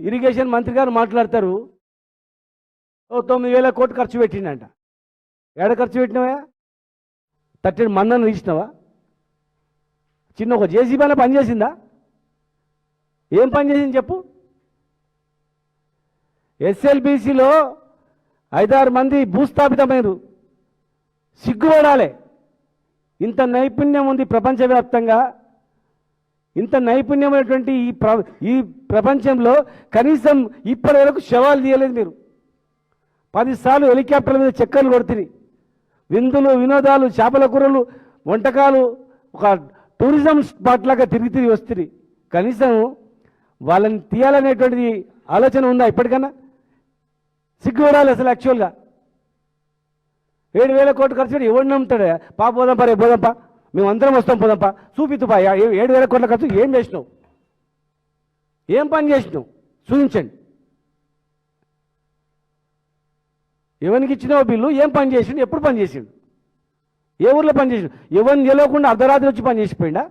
Irrigation మంత్రి గారు మాట్లాడతారు, ఓ 9,000 కోట్లు ఖర్చు పెట్టిండంట. ఏడ ఖర్చు పెట్టినావా? 30 మందను తీసినావా? చిన్న ఒక జేసీబీ అనే పని చేసిందా? ఏం పని చేసింది చెప్పు? ఎస్ఎల్బీసీలో 5-6 మంది భూస్థాపితమైనరు. సిగ్గుపడాలి. ఇంత నైపుణ్యం ఉంది ప్రపంచవ్యాప్తంగా. ఇంత నైపుణ్యమైనటువంటి ఈ ప్రపంచంలో కనీసం ఇప్పటి వరకు శవాలు తీయలేదు మీరు. 10 సార్లు హెలికాప్టర్ల మీద చక్కర్లు కొడుతుంది. విందులు, వినోదాలు, చేపల కూరలు, వంటకాలు, ఒక టూరిజం స్పాట్ లాగా తిరిగి వస్తుంది. కనీసం వాళ్ళని తీయాలనేటువంటిది ఆలోచన ఉందా ఇప్పటికన్నా? సిగ్గుపడాలి అసలు. యాక్చువల్గా 7,000 కోట్లు ఖర్చు పెట్టి ఎవడు నమ్ముతాడు? పోదాంపా, రేపు పోదాంపా, మేము అందరం వస్తాం, పోదాంపా, చూపిద్దుపా. 7,000 కోట్ల ఖర్చు ఏం చేసినావు? ఏం పని చేసినావు? చూపించండి. ఎవరికి ఇచ్చినావు బిల్లు? ఏం పని చేసిండు? ఎప్పుడు పని చేసిండు? ఏ ఊర్లో పని చేసిండు? ఎవరిని గెలవకుండా అర్ధరాత్రి వచ్చి పని చేసిపోయిందా?